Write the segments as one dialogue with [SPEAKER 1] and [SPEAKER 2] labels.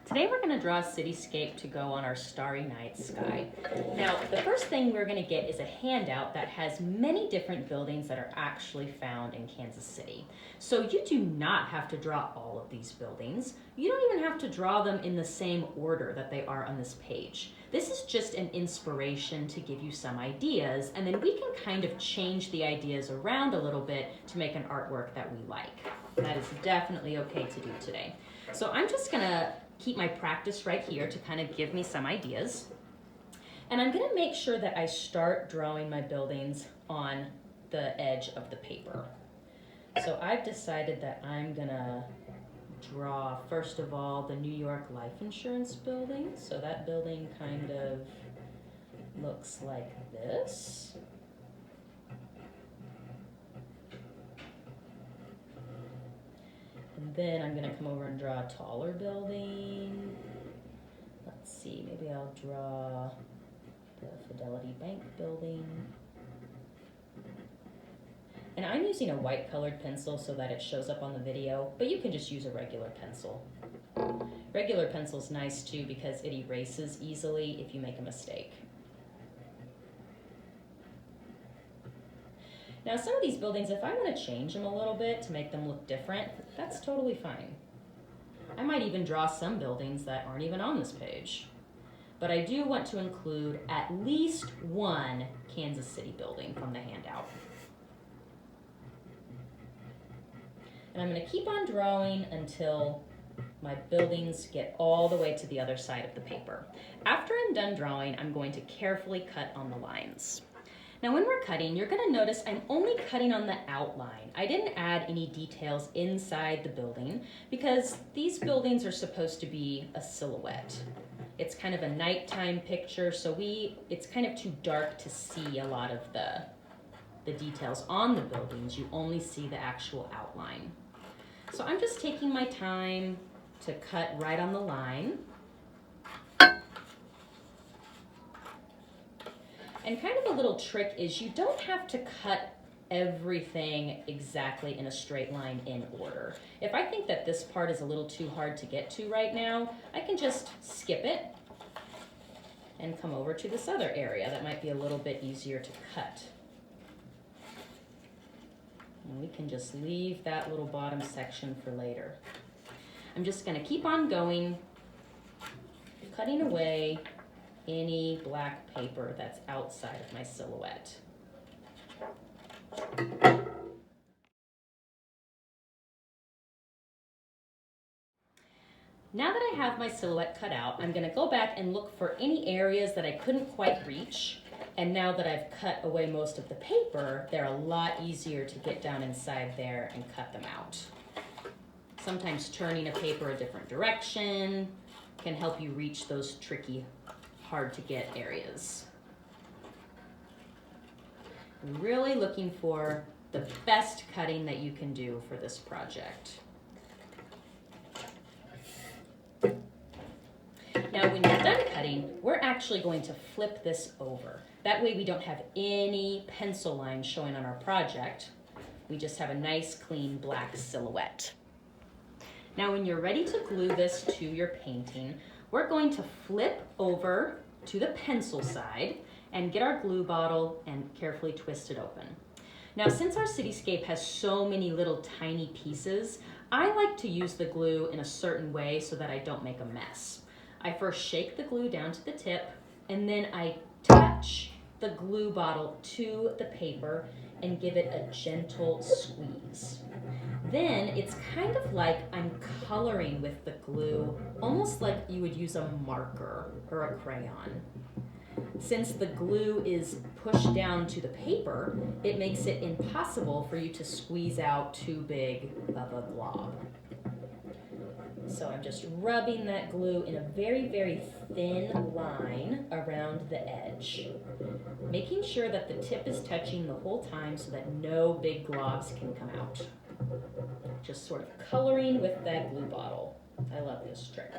[SPEAKER 1] Today we're going to draw a cityscape to go on our starry night sky. Now, the first thing we're going to get is a handout that has many different buildings that are actually found in Kansas City. So you do not have to draw all of these buildings. You don't even have to draw them in the same order that they are on this page. This is just an inspiration to give you some ideas, and then we can kind of change the ideas around a little bit to make an artwork that we like. That is definitely okay to do today. So I'm just going to keep my practice right here to kind of give me some ideas. And I'm going to make sure that I start drawing my buildings on the edge of the paper. So I've decided that I'm going to draw, first of all, the New York Life Insurance building. So that building kind of looks like this. And then I'm going to come over and draw a taller building. Let's see, maybe I'll draw the Fidelity Bank building. And I'm using a white colored pencil so that it shows up on the video, but you can just use a regular pencil. Regular pencil's nice too because it erases easily if you make a mistake. Now some of these buildings, if I want to change them a little bit to make them look different, that's totally fine. I might even draw some buildings that aren't even on this page. But I do want to include at least one Kansas City building from the handout. And I'm going to keep on drawing until my buildings get all the way to the other side of the paper. After I'm done drawing, I'm going to carefully cut on the lines. Now when we're cutting, you're going to notice I'm only cutting on the outline. I didn't add any details inside the building because these buildings are supposed to be a silhouette. It's kind of a nighttime picture, so it's kind of too dark to see a lot of the details on the buildings. You only see the actual outline. So I'm just taking my time to cut right on the line. And kind of a little trick is you don't have to cut everything exactly in a straight line in order. If I think that this part is a little too hard to get to right now, I can just skip it and come over to this other area that might be a little bit easier to cut. And we can just leave that little bottom section for later. I'm just going to keep on going, cutting away any black paper that's outside of my silhouette. Now that I have my silhouette cut out, I'm going to go back and look for any areas that I couldn't quite reach. And now that I've cut away most of the paper, they're a lot easier to get down inside there and cut them out. Sometimes turning a paper a different direction can help you reach those tricky, hard to get areas. I'm really looking for the best cutting that you can do for this project. Now when you're done cutting, we're actually going to flip this over. That way we don't have any pencil lines showing on our project. We just have a nice clean black silhouette. Now when you're ready to glue this to your painting, we're going to flip over to the pencil side and get our glue bottle and carefully twist it open. Now since our cityscape has so many little tiny pieces, I like to use the glue in a certain way so that I don't make a mess. I first shake the glue down to the tip and then I touch the glue bottle to the paper and give it a gentle squeeze. Then it's kind of like I'm coloring with the glue, almost like you would use a marker or a crayon. Since the glue is pushed down to the paper, it makes it impossible for you to squeeze out too big of a glob. So I'm just rubbing that glue in a very, very thin line around the edge, making sure that the tip is touching the whole time so that no big globs can come out. Just sort of coloring with that glue bottle. I love this trick.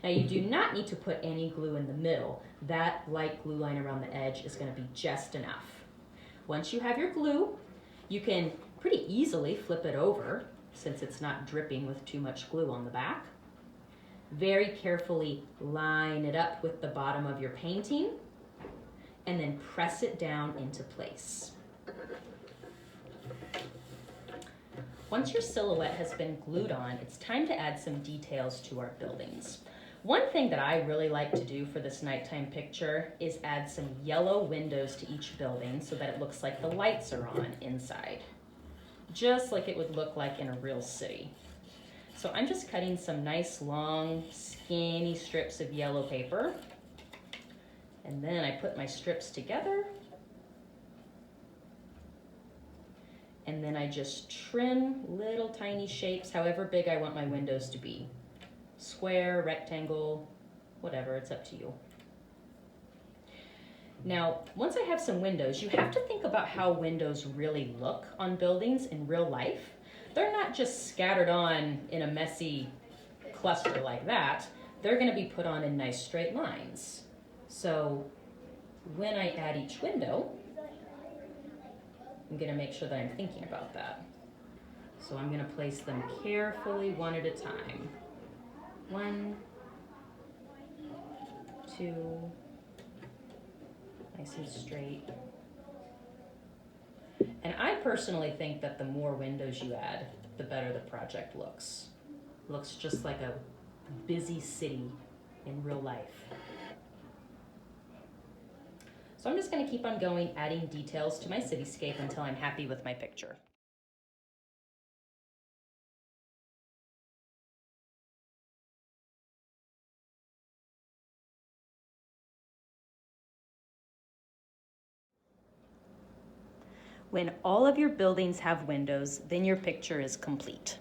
[SPEAKER 1] Now you do not need to put any glue in the middle. That light glue line around the edge is going to be just enough. Once you have your glue, you can pretty easily flip it over since it's not dripping with too much glue on the back. Very carefully line it up with the bottom of your painting and then press it down into place. Once your silhouette has been glued on, it's time to add some details to our buildings. One thing that I really like to do for this nighttime picture is add some yellow windows to each building so that it looks like the lights are on inside, just like it would look like in a real city. So I'm just cutting some nice long skinny strips of yellow paper, and then I put my strips together, and then I just trim little tiny shapes however big I want my windows to be. Square, rectangle, whatever, it's up to you. Now, once I have some windows, you have to think about how windows really look on buildings in real life. They're not just scattered on in a messy cluster like that. They're gonna be put on in nice straight lines. So when I add each window, I'm gonna make sure that I'm thinking about that. So I'm gonna place them carefully one at a time. 1, 2, nice and straight. And I personally think that the more windows you add, the better the project looks. It looks just like a busy city in real life. So I'm just going to keep on going, adding details to my cityscape until I'm happy with my picture. When all of your buildings have windows, then your picture is complete.